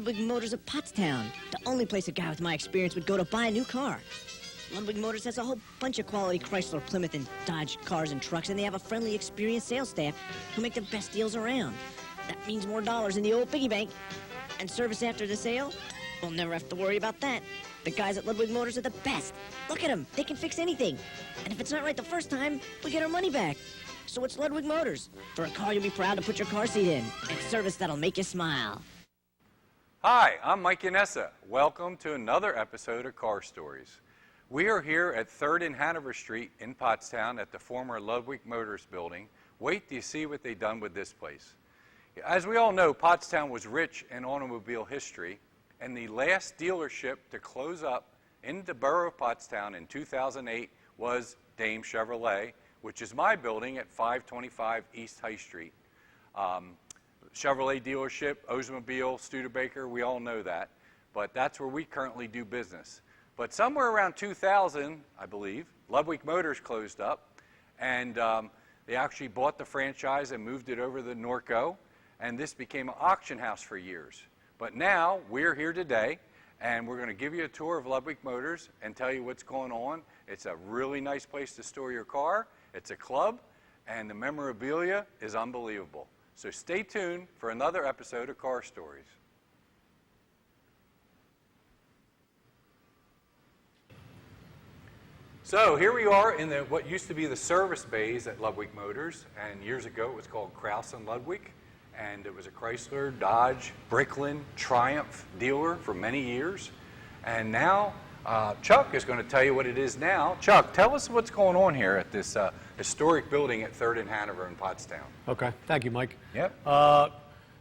Ludwig Motors of Pottstown, the only place a guy with my experience would go to buy a new car. Ludwig Motors has a whole bunch of quality Chrysler, Plymouth, and Dodge cars and trucks, and they have a friendly, experienced sales staff who make the best deals around. That means more dollars in the old piggy bank. And service after the sale? We'll never have to worry about that. The guys at Ludwig Motors are the best. Look at them. They can fix anything. And if it's not right the first time, we get our money back. So it's Ludwig Motors. For a car you'll be proud to put your car seat in. And service that'll make you smile. Hi, I'm Mike Yanessa. Welcome to another episode of Car Stories. We are here at 3rd and Hanover Street in Pottstown at the former Ludwig Motors building. Wait till you see what they've done with this place. As we all know, Pottstown was rich in automobile history, and the last dealership to close up in the borough of Pottstown in 2008 was Dame Chevrolet, which is my building at 525 East High Street. Chevrolet dealership, Oldsmobile, Studebaker, we all know that, but that's where we currently do business. But somewhere around 2000, I believe, Ludwig Motors closed up, and they actually bought the franchise and moved it over to Norco, and this became an auction house for years. But now, we're here today, and we're going to give you a tour of Ludwig Motors and tell you what's going on. It's a really nice place to store your car. It's a club, and the memorabilia is unbelievable. So stay tuned for another episode of Car Stories. So here we are in what used to be the service bays at Ludwig Motors, and years ago it was called Krause and Ludwig, and it was a Chrysler, Dodge, Bricklin, Triumph dealer for many years. And now Chuck is going to tell you what it is now. Chuck, tell us what's going on here at this historic building at 3rd and Hanover in Pottstown. Okay, thank you, Mike. Yep.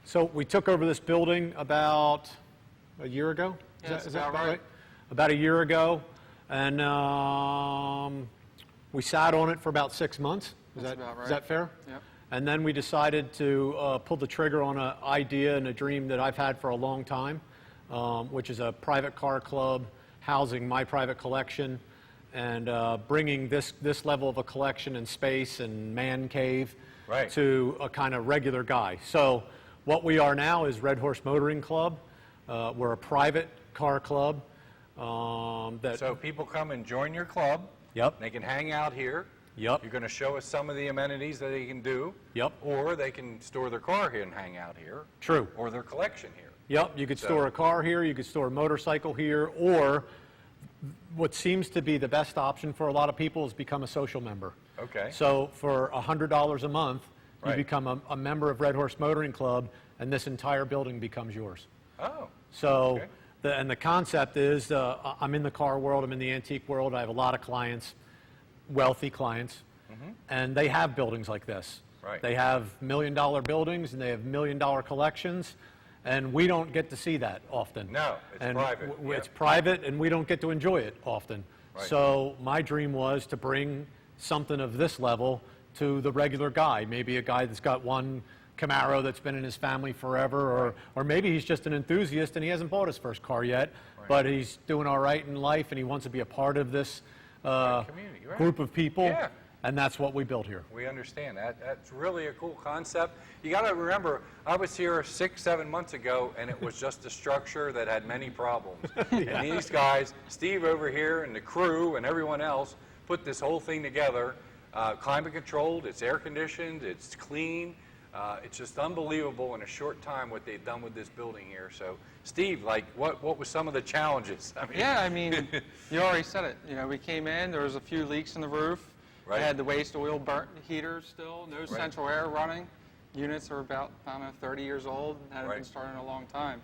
So we took over this building about a year ago? Is that about right? About a year ago. And we sat on it for about 6 months. That's about right. Is that fair? Yep. And then we decided to pull the trigger on an idea and a dream that I've had for a long time, which is a private car club housing my private collection and bringing this level of a collection and space and man cave to a kind of regular guy. So what we are now is Red Horse Motoring Club. We're a private car club. So people come and join your club. Yep. They can hang out here. Yep. You're going to show us some of the amenities that they can do. Yep. Or they can store their car here and hang out here. True. Or their collection here. Yep. You could store a car here. You could store a motorcycle here. Or what seems to be the best option for a lot of people is become a social member. Okay. So for $100 a month, you Right. become a member of Red Horse Motoring Club, and this entire building becomes yours. Oh. So, Okay. the concept is, I'm in the car world, I'm in the antique world, I have a lot of clients, wealthy clients, and they have buildings like this. Right. They have $1 million buildings, and they have $1 million collections, and we don't get to see that often. No, it's And private. It's Yep. private, and we don't get to enjoy it often. Right. So my dream was to bring something of this level to the regular guy, maybe a guy that's got one Camaro that's been in his family forever, or maybe he's just an enthusiast and he hasn't bought his first car yet, but he's doing all right in life and he wants to be a part of this community, right. group of people, Yeah. and that's what we built here. We understand that. That's really a cool concept. You got to remember, I was here 6-7 months ago, and it was just a structure that had many problems. And these guys, Steve over here and the crew and everyone else, put this whole thing together. Climate controlled, it's air conditioned, it's clean. It's just unbelievable in a short time what they've done with this building here. So, Steve, like, what was some of the challenges? I mean, Yeah, I mean, you already said it. You know, we came in, there was a few leaks in the roof. Right. We had the waste oil burnt heaters still, no central air running. Units are about, I don't know, 30 years old, and hadn't been started in a long time.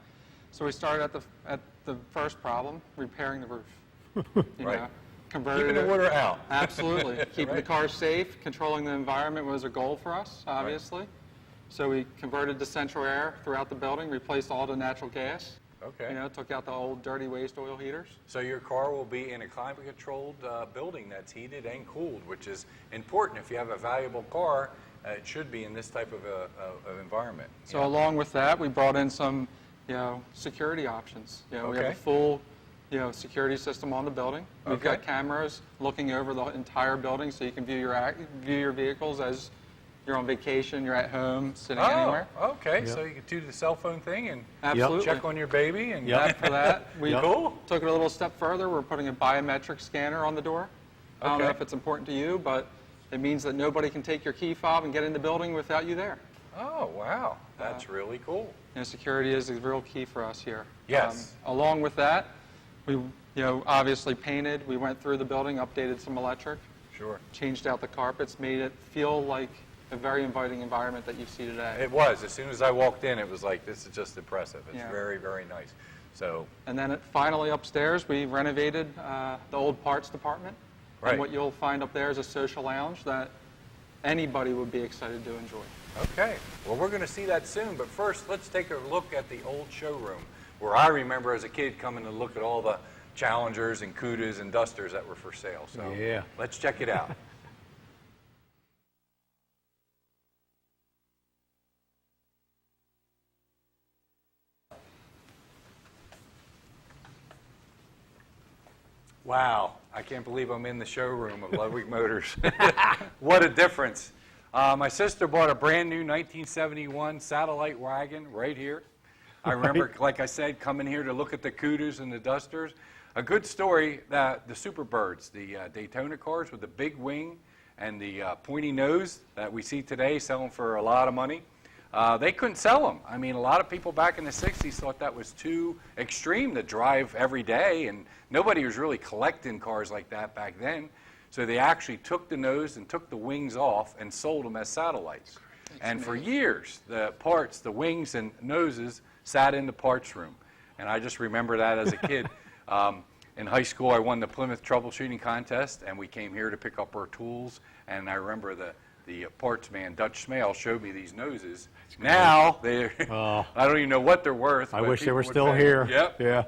So we started at the first problem, repairing the roof. You know, converted keeping the water out. Absolutely. Keeping the car safe, controlling the environment was a goal for us, obviously. So we converted to central air throughout the building, replaced all the natural gas. Okay. You know, took out the old dirty waste oil heaters. So your car will be in a climate-controlled building that's heated and cooled, which is important. If you have a valuable car, it should be in this type of environment. So along with that, we brought in some, security options. We have a full, security system on the building. We've got cameras looking over the entire building, so you can view your vehicles as you're on vacation, you're at home, sitting anywhere. Okay, so you can do the cell phone thing and Absolutely. check on your baby. And For that, we Cool. took it a little step further. We're putting a biometric scanner on the door. I don't know Okay. if it's important to you, but it means that nobody can take your key fob and get in the building without you there. Oh, wow. That's really cool. Security is a real key for us here. Yes. Along with that, we obviously painted. We went through the building, updated some electric, Sure. changed out the carpets, made it feel like a very inviting environment that you see today. It was. As soon as I walked in, it was like, this is just impressive. It's Yeah. very, very nice. So, And then finally upstairs, we renovated the old parts department. Right. And what you'll find up there is a social lounge that anybody would be excited to enjoy. okay. Well, we're going to see that soon. But first, let's take a look at the old showroom, where I remember as a kid coming to look at all the Challengers and Cudas and Dusters that were for sale. So Yeah. let's check it out. Wow, I can't believe I'm in the showroom of Ludwig Motors. What a difference. My sister bought a brand new 1971 Satellite wagon right here. I remember, like I said, coming here to look at the Cudas and the Dusters. A good story, that the Superbirds, the Daytona cars with the big wing and the pointy nose that we see today selling for a lot of money. They couldn't sell them. I mean, a lot of people back in the 60s thought that was too extreme to drive every day, and nobody was really collecting cars like that back then. So they actually took the nose and took the wings off and sold them as satellites. And for years, the parts, the wings and noses, sat in the parts room. And I just remember that as a kid. In high school, I won the Plymouth troubleshooting contest, and we came here to pick up our tools. And I remember the parts man, Dutch Smale, showed me these noses. Now, they're, I don't even know what they're worth. I but wish they people were would still pay. here. Yep. Yeah.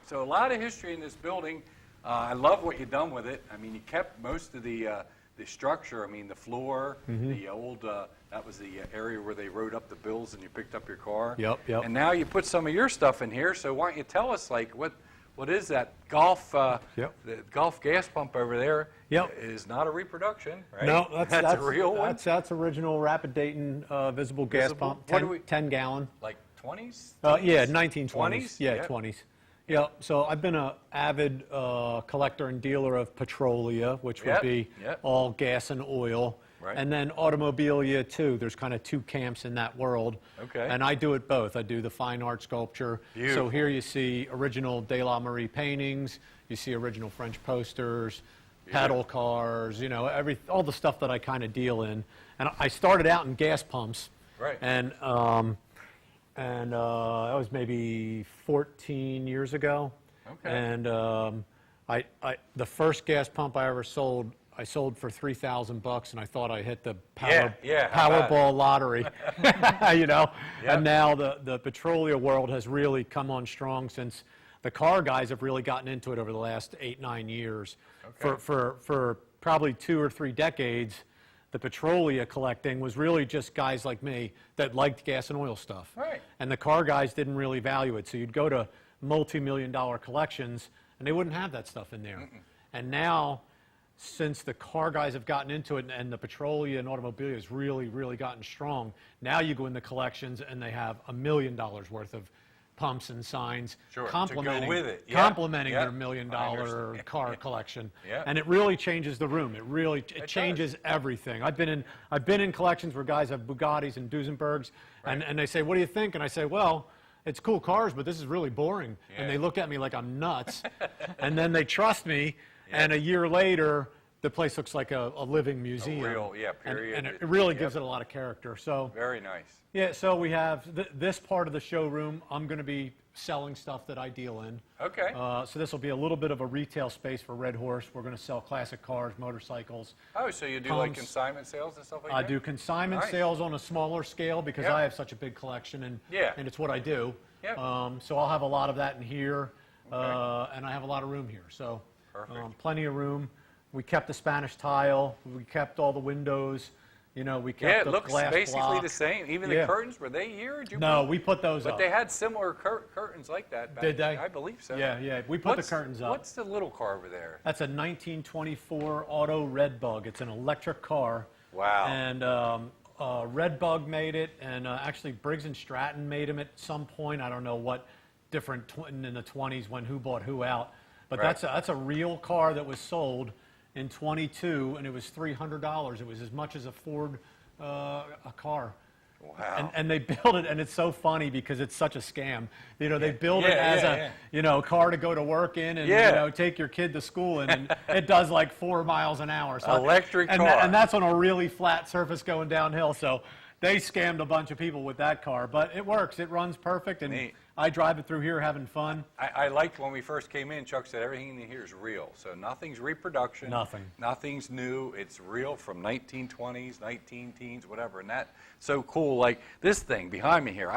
So a lot of history in this building. I love what you've done with it. I mean, you kept most of the structure. I mean, the floor, the old, that was the area where they wrote up the bills and you picked up your car. Yep, yep. And now you put some of your stuff in here. So why don't you tell us, like, what is that golf, Yep. the golf gas pump over there? Yep. Is not a reproduction, right? No, that's a real one. That's original Rapid Dayton visible gas Visible? pump, What do we- 10 gallon. Like 20s? Yeah, 1920s. 20s? Yeah, Yeah. 20s. Yeah, so I've been an avid collector and dealer of Petrolia, which would Yep, be yep. all gas and oil. Right. And then automobilia too. There's kind of two camps in that world. Okay. And I do it both. I do the fine art sculpture. Beautiful. So here you see original De La Marie paintings. You see original French posters, pedal cars, all the stuff that I kind of deal in. And I started out in gas pumps. Right. And that was maybe 14 years ago. Okay. And the first gas pump I ever sold, I sold for $3,000, and I thought I hit the How about Powerball lottery, Yep. And now the Petrolia world has really come on strong since the car guys have really gotten into it over the last 8-9 years. Okay. For probably 2 or 3 decades, the Petrolia collecting was really just guys like me that liked gas and oil stuff. Right. And the car guys didn't really value it. So you'd go to multi-million-dollar collections, and they wouldn't have that stuff in there. And now, since the car guys have gotten into it and the Petrolia and automobilia has really, really gotten strong, now you go in the collections and they have $1 million worth of pumps and signs Sure, to go complementing, with it. Yeah, complementing yeah, their $1 million I understand. car collection. Yeah. And it really changes the room. It changes everything. I've been in collections where guys have Bugattis and Duesenbergs, and they say, "What do you think?" And I say, "Well, it's cool cars, but this is really boring." Yeah. And they look at me like I'm nuts. And then they trust me, and a year later, the place looks like a living museum. real, period. And it really Yep. gives it a lot of character. So, Very nice. yeah, so we have this part of the showroom. I'm going to be selling stuff that I deal in. Okay. So this will be a little bit of a retail space for Red Horse. We're going to sell classic cars, motorcycles. Oh, so you do like pumps. consignment sales and stuff like I that? do consignment Nice. sales on a smaller scale because Yep. I have such a big collection, and Yeah. and it's what I do. Yep. So I'll have a lot of that in here, and I have a lot of room here. So Perfect. plenty of room. We kept the Spanish tile. We kept all the windows. We kept Yeah, it the looks glass basically block. the same. Even Yeah. the curtains, were they here? Or did you No, put- we put those But up. they had similar curtains like that back Did they? I believe so. Yeah, yeah. We put What's- the curtains up. What's the little car over there? That's a 1924 Auto Redbug. It's an electric car. Wow. And Redbug made it, and actually Briggs and Stratton made them at some point. I don't know what different in the 20s when who bought who out. But Right. that's a real car that was sold in 22, and it was $300. It was as much as a Ford a car. Wow. And they build it, and it's so funny because it's such a scam. You know, they build it Yeah, as yeah, a car to go to work in, and Yeah. take your kid to school in, and it does like 4 miles an hour. So Electric and car. and that's on a really flat surface going downhill. So they scammed a bunch of people with that car, but it works. It runs perfect, and Neat. I drive it through here having fun. I liked when we first came in, Chuck said everything in here is real. So nothing's reproduction. Nothing. Nothing's new. It's real from 1920s, 19 teens, whatever. And that's so cool. Like this thing behind me here.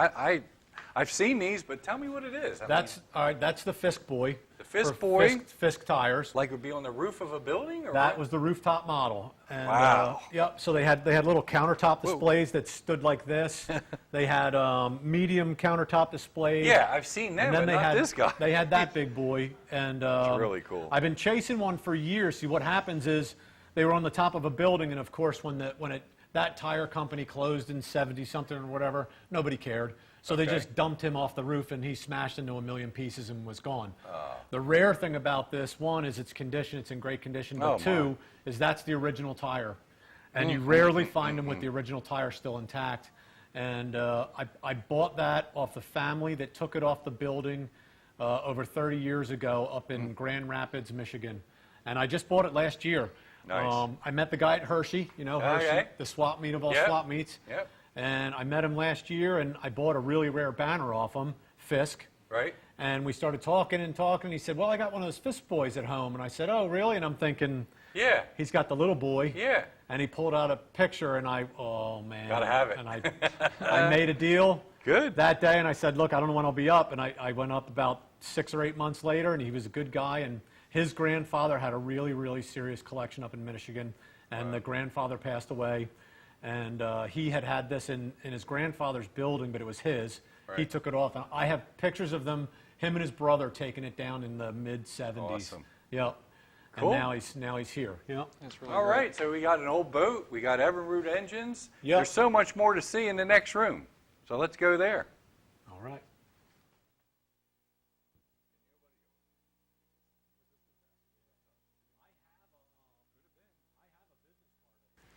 I've seen these, but tell me what it is. All right. That's the Fisk Boy. The Fisk for Boy? Fisk tires. Like it would be on the roof of a building? Or That what? was the rooftop model. And, Wow. Yep. So they had little countertop displays that stood like this. They had medium countertop displays. Yeah, I've seen them, And then but they not had this guy. They had that big boy, and really cool. I've been chasing one for years. See, what happens is they were on the top of a building, and of course, when that tire company closed in 70 something or whatever, nobody cared. So they Okay. just dumped him off the roof, and he smashed into a million pieces and was gone. Ah. The rare thing about this, one, is its condition. It's in great condition. But Oh, my. two, is that's the original tire. And you rarely find them with the original tire still intact. And I bought that off the family that took it off the building over 30 years ago up in Grand Rapids, Michigan. And I just bought it last year. Nice. I met the guy at Hershey, Hershey, Okay. the swap meet of all Yep. swap meets. Yep. And I met him last year, and I bought a really rare banner off him, Fisk. Right? And we started talking, and he said, well, I got one of those Fisk boys at home. And I said, oh, really? And I'm thinking, Yeah. he's got the little boy. Yeah. And he pulled out a picture, and oh, man. Gotta have it. And I made a deal Good. that day, and I said, look, I don't know when I'll be up. And I went up about 6 or 8 months later, and he was a good guy. And his grandfather had a really, really serious collection up in Michigan, and the grandfather passed away. And he had this in his grandfather's building, but it was his. He Right. took it off. And I have pictures of him and his brother taking it down in the mid-'70s. Awesome. Yep. Cool. And now he's here. Yep. It's really All great. right, so we got an old boat. We got Evinrude engines. Yep. There's so much more to see in the next room. So let's go there. All right.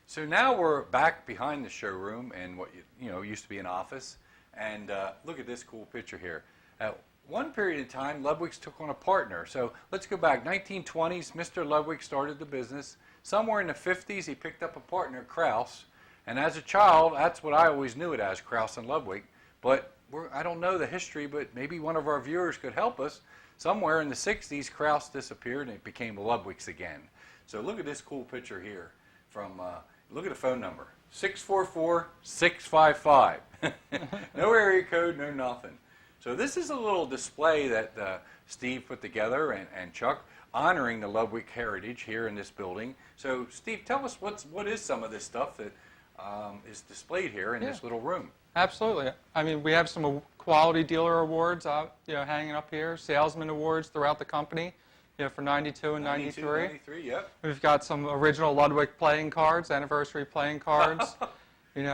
So now we're back behind the showroom in what used to be an office, and look at this cool picture here. At one period of time, Ludwig's took on a partner. So let's go back. 1920s, Mr. Ludwig started the business. Somewhere in the 50s, he picked up a partner, Kraus, and as a child, that's what I always knew it as, Kraus and Ludwig. But I don't know the history, but maybe one of our viewers could help us. Somewhere in the 60s, Kraus disappeared, and it became Ludwig's again. So look at this cool picture here from. Look at the phone number, 644-655. No area code, no nothing. So this is a little display that Steve put together and Chuck, honoring the Ludwig heritage here in this building. So Steve, tell us what is some of this stuff that is displayed here in this little room. Absolutely. I mean, we have some quality dealer awards hanging up here, salesman awards throughout the company. For 92 and 93. 93, yep. We've got some original Ludwig playing cards, anniversary playing cards, and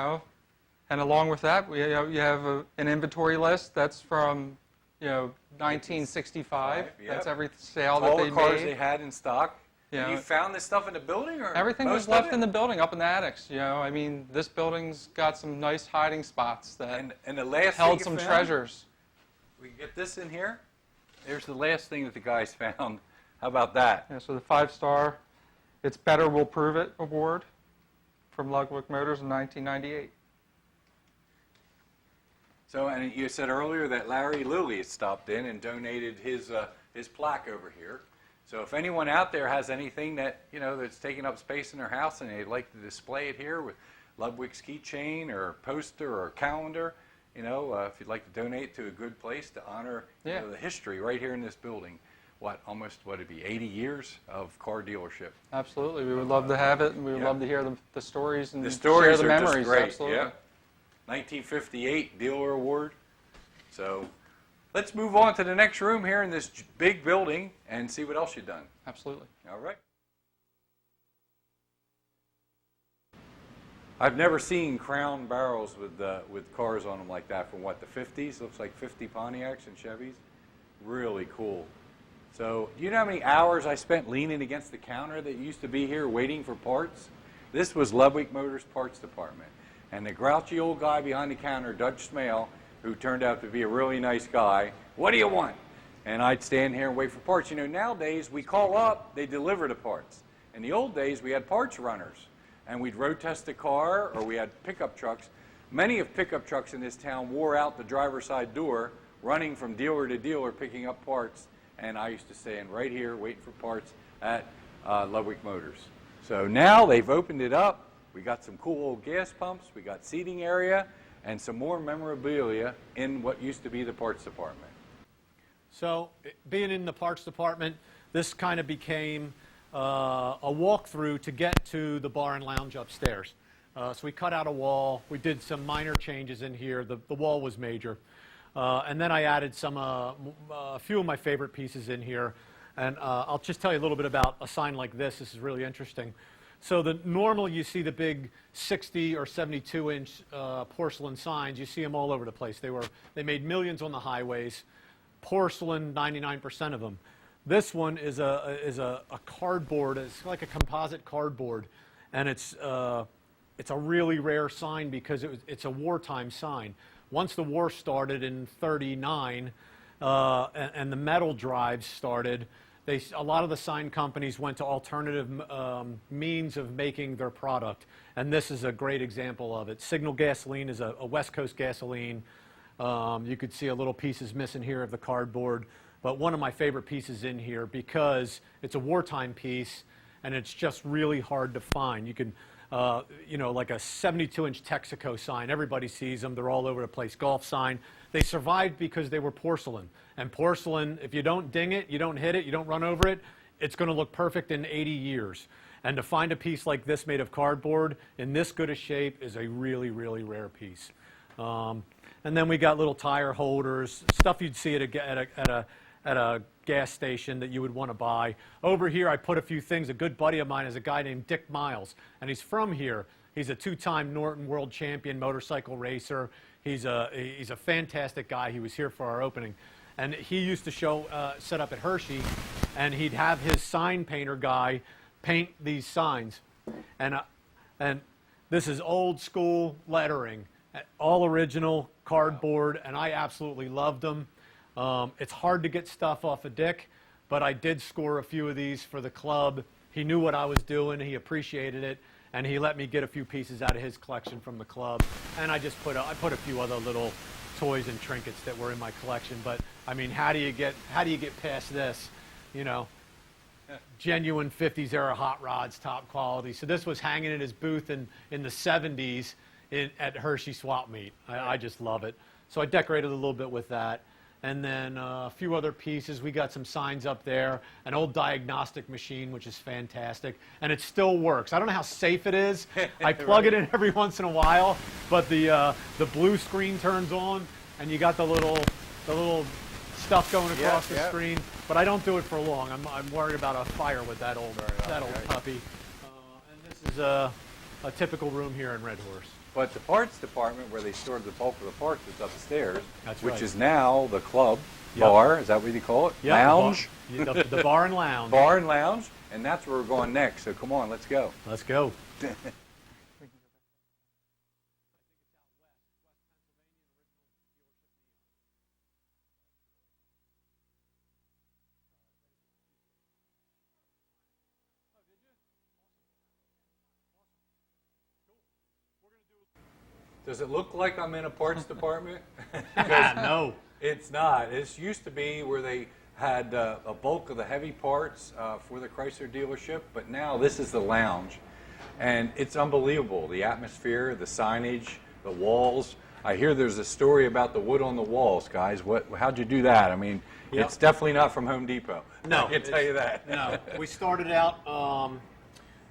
along with that, you have an inventory list that's from, 1965. Yep. That's every sale All that the they cars made. they had in stock. Yeah. You found this stuff in the building, or Everything was most of left it? in the building, up in the attics. I mean, this building's got some nice hiding spots that And the last held thing some you found? treasures. We can get this in here. There's the last thing that the guys found. How about that? Yeah, so the 5-star, It's Better We'll Prove It award from Ludwig Motors in 1998. So, and you said earlier that Larry Lilly had stopped in and donated his plaque over here. So if anyone out there has anything that, that's taking up space in their house and they'd like to display it here with Ludwig's keychain or poster or calendar, if you'd like to donate to a good place to honor the history right here in this building. It'd be 80 years of car dealership. Absolutely. We would love to have it, and we would love to hear the stories and The stories share the are memories. just great. Absolutely. Yeah. 1958 dealer award. So let's move on to the next room here in this big building and see what else you've done. Absolutely. All right. I've never seen crown barrels with cars on them like that from what, the 50s? Looks like 50 Pontiacs and Chevys. Really cool. So, do you know how many hours I spent leaning against the counter that used to be here waiting for parts? This was Ludwig Motors Parts Department. And the grouchy old guy behind the counter, Dutch Smale, who turned out to be a really nice guy, what do you want? And I'd stand here and wait for parts. You know, nowadays we call up, they deliver the parts. In the old days, we had parts runners. And we'd road test a car, or we had pickup trucks. Many of pickup trucks in this town wore out the driver's side door, running from dealer to dealer, picking up parts. And I used to stand right here waiting for parts at Ludwig Motors. So now they've opened it up. We got some cool old gas pumps. We got seating area and some more memorabilia in what used to be the parts department. So being in the parts department, this kind of became a walkthrough to get to the bar and lounge upstairs. So we cut out a wall. We did some minor changes in here. The wall was major. And then I added a few of my favorite pieces in here. And I'll just tell you a little bit about a sign like this. This is really interesting. So normally you see the big 60 or 72-inch porcelain signs. You see them all over the place. They made millions on the highways. Porcelain, 99% of them. This one is a cardboard. It's like a composite cardboard, and it's a really rare sign because it's a wartime sign. Once the war started in '39 and the metal drives started, a lot of the sign companies went to alternative means of making their product, and this is a great example of it. Signal Gasoline is a West Coast gasoline. You could see a little pieces missing here of the cardboard, but one of my favorite pieces in here because it's a wartime piece and it's just really hard to find. You can, like a 72-inch Texaco sign. Everybody sees them. They're all over the place. Golf sign. They survived because they were porcelain. And porcelain, if you don't ding it, you don't hit it, you don't run over it, it's going to look perfect in 80 years. And to find a piece like this made of cardboard in this good a shape is a really, really rare piece. And then we got little tire holders, stuff you'd see at a gas station that you would want to buy. Over here, I put a few things. A good buddy of mine is a guy named Dick Miles, and he's from here. He's a two-time Norton World Champion motorcycle racer. He's a fantastic guy. He was here for our opening. And he used to set up at Hershey, and he'd have his sign painter guy paint these signs. And this is old school lettering, all original cardboard, and I absolutely loved them. It's hard to get stuff off of Dick, but I did score a few of these for the club. He knew what I was doing. He appreciated it, and he let me get a few pieces out of his collection from the club. And I just put a few other little toys and trinkets that were in my collection. But I mean, how do you get past this? You know, genuine 50s era hot rods, top quality. So this was hanging in his booth in the 70s at Hershey Swap Meet. I just love it. So I decorated a little bit with that. And then a few other pieces. We got some signs up there, an old diagnostic machine, which is fantastic, and it still works. I don't know how safe it is. I plug it in every once in a while, but the blue screen turns on, and you got the little stuff going across the screen. But I don't do it for long. I'm worried about a fire with that old puppy. And this is a typical room here in Red Horse. But the parts department, where they stored the bulk of the parts, is upstairs, That's which right. is now the club, Yep. bar, is that what you call it? Yep, Lounge? The bar and lounge. Bar and lounge, and that's where we're going next. So come on, let's go. Let's go. Does it look like I'm in a parts department? No. It's not. This used to be where they had a bulk of the heavy parts for the Chrysler dealership, but now this is the lounge. And it's unbelievable. The atmosphere, the signage, the walls. I hear there's a story about the wood on the walls, guys. How'd you do that? I mean, Yep. It's definitely not from Home Depot. No, I can tell you that. No. We started out,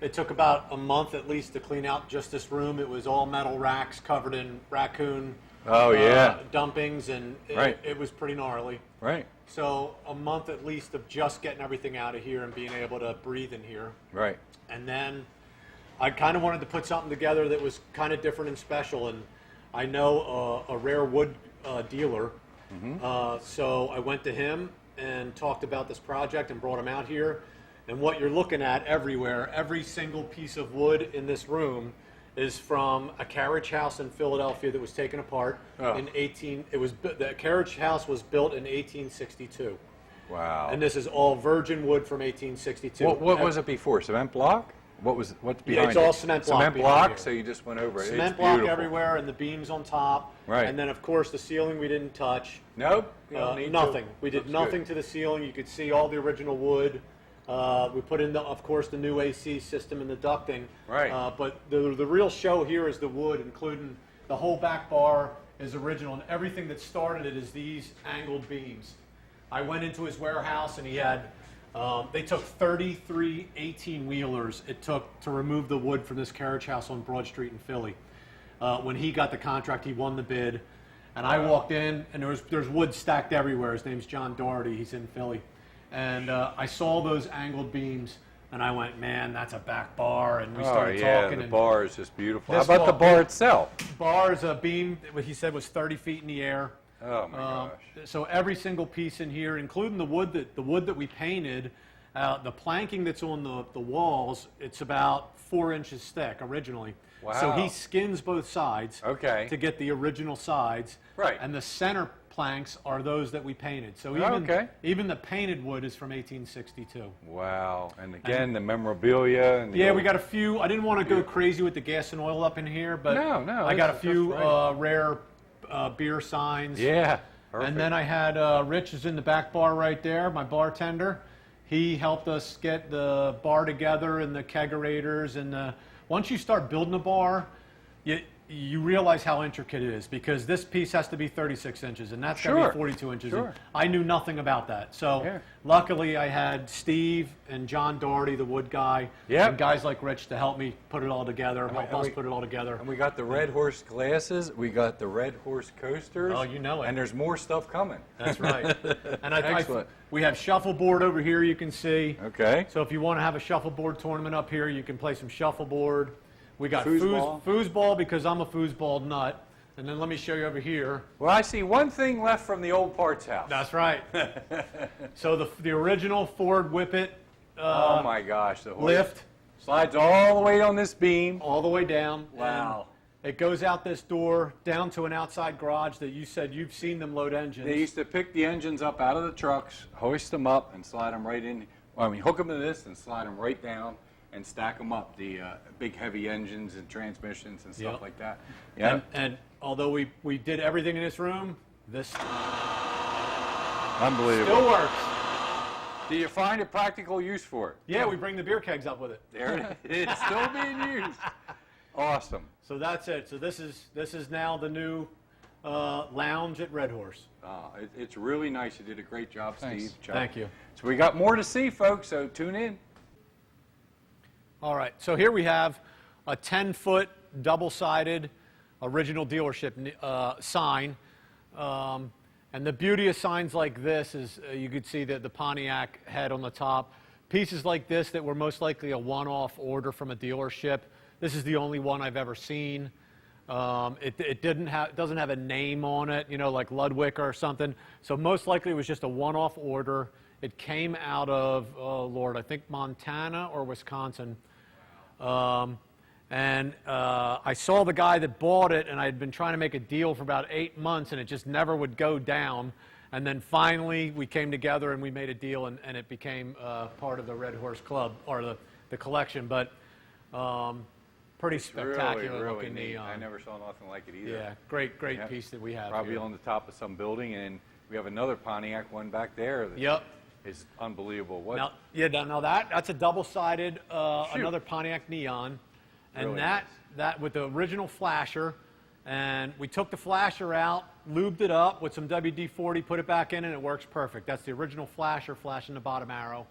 it took about a month at least to clean out just this room. It was all metal racks covered in raccoon dumpings, and Right. it was pretty gnarly. Right, So a month at least of just getting everything out of here and being able to breathe in here. right. And then I kind of wanted to put something together that was kind of different and special, and I know a rare wood dealer, so I went to him and talked about this project and brought him out here. And what you're looking at everywhere, every single piece of wood in this room is from a carriage house in Philadelphia that was taken apart in the carriage house was built in 1862. Wow. And this is all virgin wood from 1862. What was it before? Cement block? What's behind it? It's all cement block. Cement behind block, here. so you just went over it. Cement It's block beautiful. everywhere, and the beams on top. Right. And then, of course, the ceiling we didn't touch. Nope. You don't need Nothing. to. We did Looks nothing good. to the ceiling. You could see all the original wood. We put in, of course, the new AC system and the ducting. Right. But the real show here is the wood, including the whole back bar is original, and everything that started it is these angled beams. I went into his warehouse, and he had, they took 33 18-wheelers it took to remove the wood from this carriage house on Broad Street in Philly. When he got the contract, he won the bid, and I walked in, and there's wood stacked everywhere. His name's John Doherty. He's in Philly. And I saw those angled beams, and I went, man, that's a back bar. And we started talking. The and bar is just beautiful. How This about the wall- bar itself? bar is a beam, what he said was 30 feet in the air. Oh my gosh. So every single piece in here, including the wood that we painted, the planking that's on the walls, it's about 4 inches thick originally. So Wow. he skins both sides Okay. to get the original sides. Right. And the center planks are those that we painted. So even the painted wood is from 1862. Wow. And again, the memorabilia. And the Yeah, old- we got a few. I didn't want to go crazy with the gas and oil up in here, but No, I got a that's few right. rare beer signs. Yeah. And then I had Rich is in the back bar right there, my bartender. He helped us get the bar together and the kegerators. And once you start building a bar, you realize how intricate it is, because this piece has to be 36 inches, and that's got to Sure. be 42 inches. Sure. And I knew nothing about that. So Yeah. luckily I had Steve and John Doherty, the wood guy, Yep. and guys like Rich to help me put it all together, help us we- put it all together. And we got the Red Horse glasses. We got the Red Horse coasters. Oh, you know it. And there's more stuff coming. That's right. And Excellent. we have shuffleboard over here, you can see. Okay. So if you want to have a shuffleboard tournament up here, you can play some shuffleboard. We got Foosball. foosball because I'm a foosball nut. And then let me show you over here. Well, I see one thing left from the old parts house. That's right. So the original Ford Whippet oh my gosh. The horse lift slides all the way on this beam. all the way down. Wow. And it goes out this door down to an outside garage that you said you've seen them load engines. They used to pick the engines up out of the trucks, hoist them up, and slide them right in. Well, I mean, hook them to this and slide them right down and stack them up. The big heavy engines and transmissions and stuff Yep. like that. Yeah. And although we did everything in this room, this Unbelievable. still works. Do you find a practical use for it? Yeah, we bring the beer kegs up with it. There it is. It's still being used. Awesome. So that's it. So this is now the new lounge at Red Horse. It's really nice. You did a great job, Thanks. Steve. Chuck. Thank you. So we got more to see, folks, so tune in. All right. So here we have a 10-foot double-sided original dealership sign. And the beauty of signs like this is you could see the Pontiac head on the top. Pieces like this that were most likely a one-off order from a dealership. This is the only one I've ever seen. It doesn't have a name on it, you know, like Ludwig or something. So most likely it was just a one-off order. It came out of, oh Lord, I think Montana or Wisconsin. And I saw the guy that bought it, and I had been trying to make a deal for about 8 months, and it just never would go down. And then finally we came together and we made a deal, and it became part of the Red Horse Club, or the collection. But pretty spectacular really looking neat. neon. I never saw nothing like it either. Yeah, great Yeah. piece that we have Probably here. on the top of some building, and we have another Pontiac one back there. That Yep. is unbelievable. What? Now that's a double-sided, another Pontiac Neon, and Really that with the original flasher, and we took the flasher out, lubed it up with some WD-40, put it back in, and it works perfect. That's the original flasher, flashing the bottom arrow,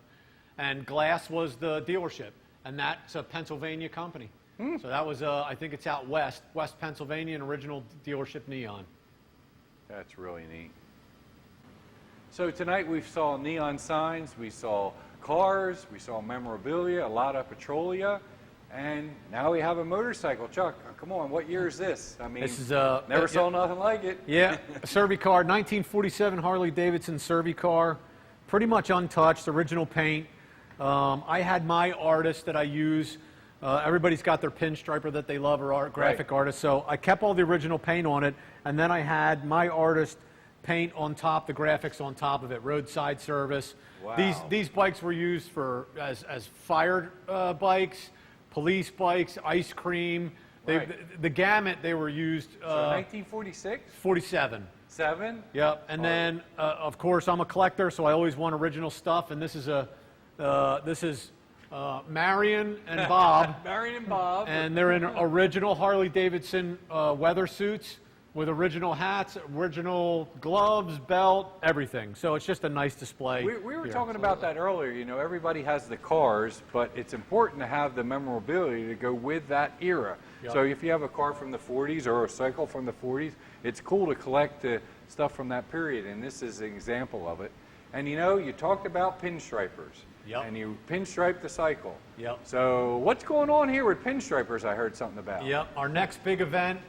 and glass was the dealership, and that's a Pennsylvania company. So that was, I think it's out west Pennsylvania, an original dealership Neon. That's really neat. So tonight we saw neon signs, we saw cars, we saw memorabilia, a lot of Petrolia. And now we have a motorcycle. Chuck, come on, what year is this? I mean, This is never saw nothing like it. Yeah, a Survey car, 1947 Harley Davidson Survey car, pretty much untouched, original paint. I had my artist that I use. Everybody's got their pinstriper that they love, or graphic artist. So I kept all the original paint on it, and then I had my artist paint on top, the graphics on top of it, roadside service. Wow. These bikes were used for as fire bikes, police bikes, ice cream. The gamut, they were used. So 1946? 47. 7? Yep. And then, of course, I'm a collector, so I always want original stuff. And this is Marion and Bob. Marion and Bob. And they're in original Harley Davidson weather suits with original hats, original gloves, belt, everything. So it's just a nice display. We were talking about that earlier. You know, everybody has the cars, but it's important to have the memorability to go with that era. Yep. So if you have a car from the 40s or a cycle from the 40s, it's cool to collect the stuff from that period, and this is an example of it. And you know, you talked about pinstripers. Yep. And you pinstripe the cycle. Yep. So what's going on here with pinstripers? I heard something about. Yep. Our next big event,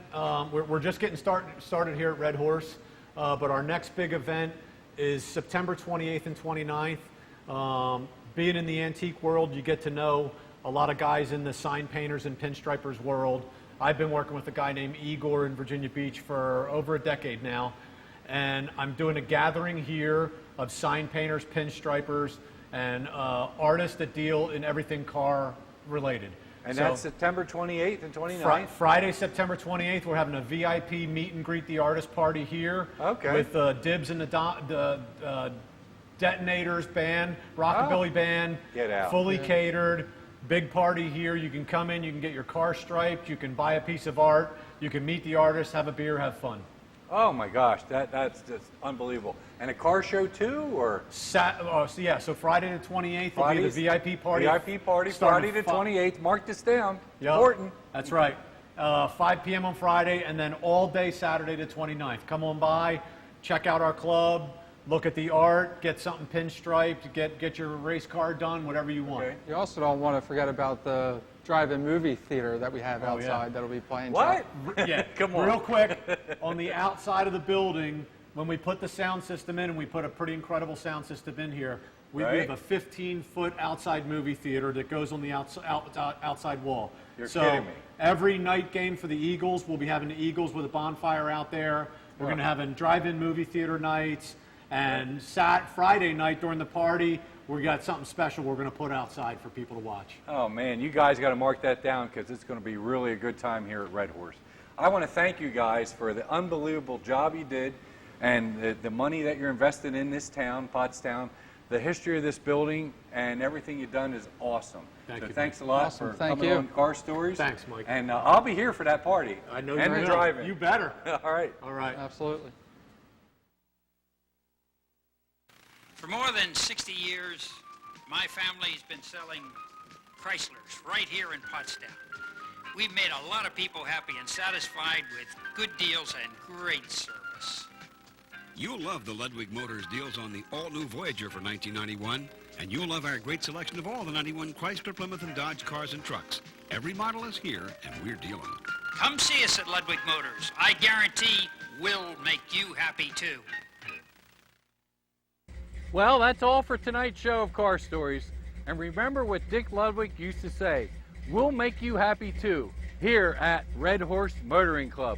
we're just getting started here at Red Horse, but our next big event is September 28th and 29th. Being in the antique world, you get to know a lot of guys in the sign painters and pinstripers world. I've been working with a guy named Igor in Virginia Beach for over a decade now, and I'm doing a gathering here of sign painters, pinstripers, and artists that deal in everything car related. And So, that's September 28th and 29th? Friday, September 28th, we're having a VIP meet and greet the artist party here. Okay. With Dibs and the Detonators band, Rockabilly band. Get out. Fully catered. Big party here. You can come in, you can get your car striped, you can buy a piece of art, you can meet the artist, have a beer, have fun. Oh my gosh, that's just unbelievable. And a car show too, or? So Friday the 28th will be the VIP party. VIP party, starting Friday the at 28th. Mark this down. Yep. Important. That's right. 5 p.m. on Friday, and then all day Saturday the 29th. Come on by, check out our club, look at the art, get something pinstriped, get your race car done, whatever you want. Okay. You also don't want to forget about the drive-in movie theater that we have Oh, yeah. outside that'll be playing. What? Yeah, Come on. real quick, on the outside of the building, when we put the sound system in, and we put a pretty incredible sound system in here, we Right. have a 15-foot outside movie theater that goes on the outside wall. You're so kidding me. Every night game for the Eagles, we'll be having the Eagles with a bonfire out there. We're going to have drive-in movie theater nights. And Friday night during the party, we got something special we're going to put outside for people to watch. Oh man, you guys got to mark that down because it's going to be really a good time here at Red Horse. I want to thank you guys for the unbelievable job you did and the money that you're invested in this town, Pottstown. The history of this building and everything you've done is awesome. Thank so you, thanks a lot Awesome. for Thank coming you. on Car Stories. Thanks, Mike. And I'll be here for that party. I know and you the will. drive-in. You better. All right. All right. Absolutely. For more than 60 years, my family's been selling Chryslers right here in Pottstown. We've made a lot of people happy and satisfied with good deals and great service. You'll love the Ludwig Motors deals on the all-new Voyager for 1991, and you'll love our great selection of all the 91 Chrysler, Plymouth, and Dodge cars and trucks. Every model is here, and we're dealing. Come see us at Ludwig Motors. I guarantee we'll make you happy too. Well, that's all for tonight's show of Car Stories. And remember what Dick Ludwig used to say, we'll make you happy too, here at Red Horse Motoring Club.